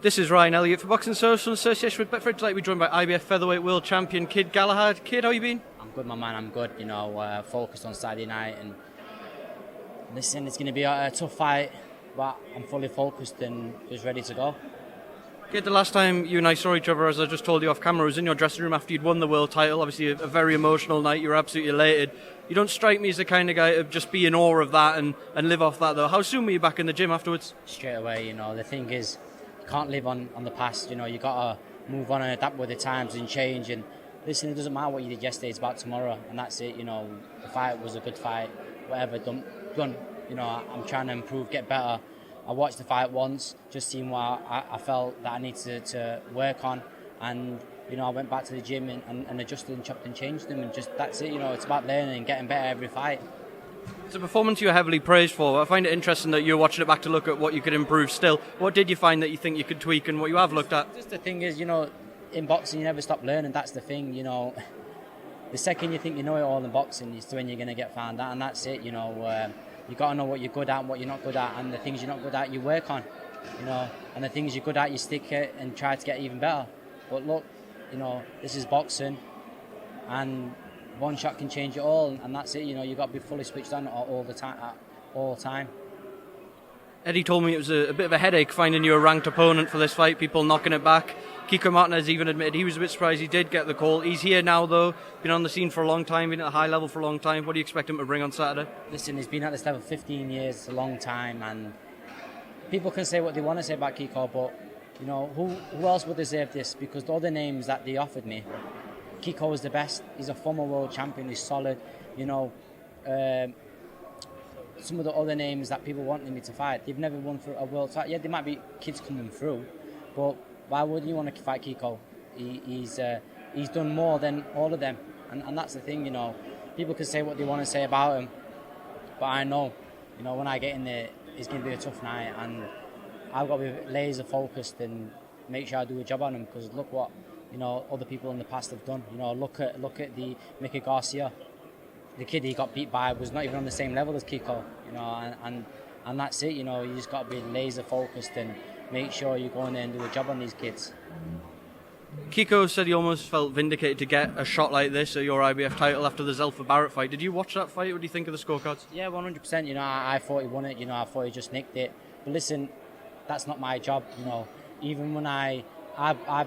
This is Ryan Elliott for Boxing Social in association with Betfred. Tonight we're joined by IBF Featherweight World Champion Kid Galahad. Kid, how you been? I'm good, my man, I'm good. Focused on Saturday night, and listen, it's going to be a tough fight, but I'm fully focused and just ready to go. Kid, the last time you and I saw each other, as I just told you off camera, was in your dressing room after you'd won the world title. Obviously a very emotional night, you were absolutely elated. You don't strike me as the kind of guy to just be in awe of that and live off that though. How soon were you back in the gym afterwards? Straight away, the thing is, you can't live on the past, you got to move on and adapt with the times and change. And listen, it doesn't matter what you did yesterday, it's about tomorrow, and that's it. The fight was a good fight, whatever done. I'm trying to improve, get better. I watched the fight once, just seeing what I felt that I needed to work on, and I went back to the gym and adjusted and chopped and changed them, and just that's it. It's about learning and getting better every fight. It's a performance you're heavily praised for. I find it interesting that you're watching it back to look at what you could improve still. What did you find that you think you could tweak and what you have looked at? Just the thing is, in boxing you never stop learning. That's the thing. The second you think you know it all in boxing is when you're going to get found out, and that's it. You got to know what you're good at and what you're not good at, and the things you're not good at you work on, and the things you're good at you stick it and try to get even better. But look, this is boxing, and one shot can change it all, and that's it. You got to be fully switched on all the time, at all time. Eddie told me it was a bit of a headache finding you a ranked opponent for this fight, people knocking it back. Kiko Martinez even admitted he was a bit surprised he did get the call. He's here now though, been on the scene for a long time, been at a high level for a long time. What do you expect him to bring on Saturday? Listen, he's been at this level 15 years, it's a long time, and people can say what they want to say about Kiko, but who else would deserve this? Because the other names that they offered me, Kiko was the best. He's a former world champion, he's solid. Some of the other names that people wanted me to fight, they've never won for a world title. Yeah, there might be kids coming through, but why would you want to fight Kiko? He's done more than all of them, and that's the thing. People can say what they want to say about him, but I know, when I get in there, it's going to be a tough night, and I've got to be laser focused and make sure I do a job on him. Because look what other people in the past have done. Look at the Mickey Garcia. The kid he got beat by was not even on the same level as Kiko, and that's it. You just got to be laser focused and make sure you go in there and do a job on these kids. Kiko said he almost felt vindicated to get a shot like this at your IBF title after the Zelfa Barrett fight. Did you watch that fight? What do you think of the scorecards? Yeah, 100%. I thought he won it. I thought he just nicked it. But listen, that's not my job. Even when I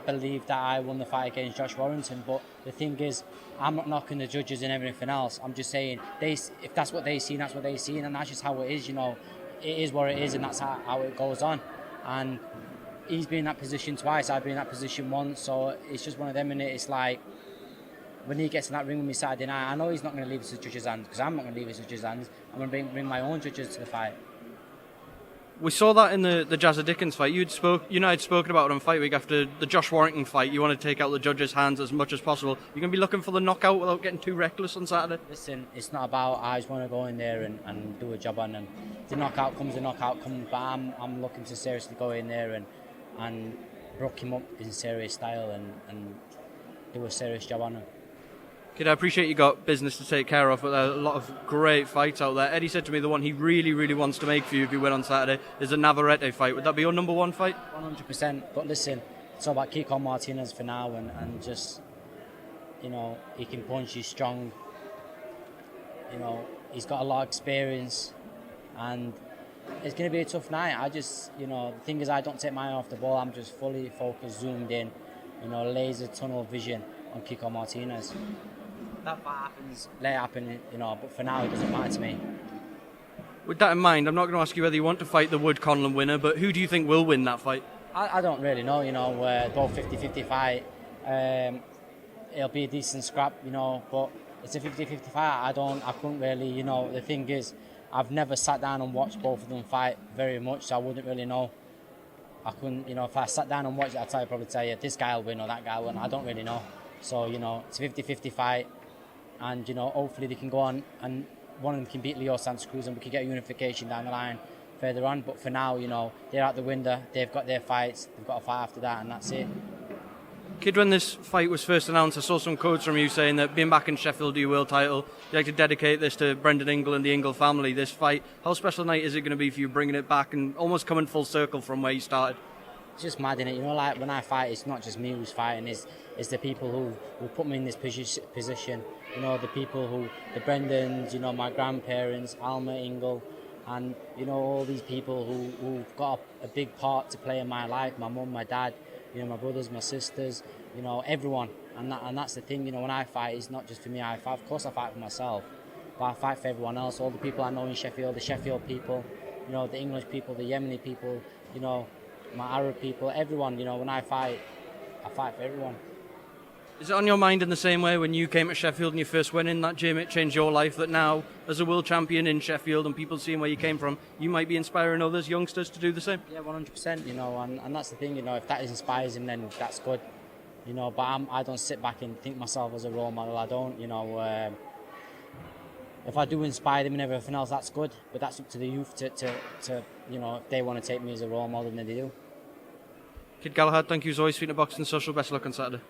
believe that I won the fight against Josh Warrington, but the thing is, I'm not knocking the judges and everything else. I'm just saying, if that's what they see, that's what they see, and that's just how it is. It is what it is, and that's how it goes on. And he's been in that position twice, I've been in that position once, so it's just one of them, and it's like, when he gets in that ring with me Saturday night, I know he's not going to leave it to the judges' hands, because I'm not going to leave it to the judges' hands. I'm going to bring my own judges to the fight. We saw that in the Jazza Dickens fight. You and I had spoken about it on Fight Week after the Josh Warrington fight. You want to take out the judges' hands as much as possible. You're going to be looking for the knockout without getting too reckless on Saturday? Listen, it's not about I just want to go in there and do a job on them. If the knockout comes, but I'm looking to seriously go in there and rock him up in serious style and do a serious job on him. Kid, I appreciate you got business to take care of, but there are a lot of great fights out there. Eddie said to me the one he really, really wants to make for you if you win on Saturday is the Navarrete fight. Would that be your number one fight? 100%. But listen, it's all about Kiko Martinez for now, and just, he can punch, he's strong. He's got a lot of experience, and it's going to be a tough night. The thing is, I don't take my eye off the ball. I'm just fully focused, zoomed in, laser tunnel vision on Kiko Martinez. That fight happens, let it happen, but for now it doesn't matter to me. With that in mind, I'm not going to ask you whether you want to fight the Wood-Conlan winner, but who do you think will win that fight? I don't really know, both 50-50 fight. It'll be a decent scrap, but it's a 50-50 fight. I couldn't really, the thing is, I've never sat down and watched both of them fight very much, so I wouldn't really know. I couldn't, if I sat down and watched it, I'd probably tell you this guy will win or that guy will win. I don't really know. So, it's a 50-50 fight, and, hopefully they can go on and one of them can beat Leo Santa Cruz and we can get a unification down the line further on. But for now, they're out the window, they've got their fights, they've got a fight after that, and that's it. Kid, when this fight was first announced, I saw some quotes from you saying that being back in Sheffield, your world title, you'd like to dedicate this to Brendan Ingle and the Ingle family, this fight. How special a night is it going to be for you bringing it back and almost coming full circle from where you started? it's just mad, innit? You know, like when I fight, it's not just me who's fighting, it's the people who put me in this position. You know, the people the Brendans, you know, my grandparents, Alma, Ingle, and, you know, all these people who've got a big part to play in my life, my mum, my dad, you know, my brothers, my sisters, you know, everyone. And that's the thing, you know, when I fight, it's not just for me. Of course I fight for myself, but I fight for everyone else, all the people I know in Sheffield, the Sheffield people, you know, the English people, the Yemeni people, you know, my Arab people, everyone. You know, when I fight for everyone. Is it on your mind in the same way when you came to Sheffield and you first went in that gym, it changed your life, that now, as a world champion in Sheffield and people seeing where you came from, you might be inspiring others, youngsters, to do the same? Yeah, 100%, you know, and that's the thing, you know, if that inspires him, then that's good, you know, but I don't sit back and think myself as a role model. I don't, you know, if I do inspire them and everything else, that's good, but that's up to the youth to you know, if they want to take me as a role model, then they do. Kid Galahad, thank you as always for the boxing social. Best of luck on Saturday.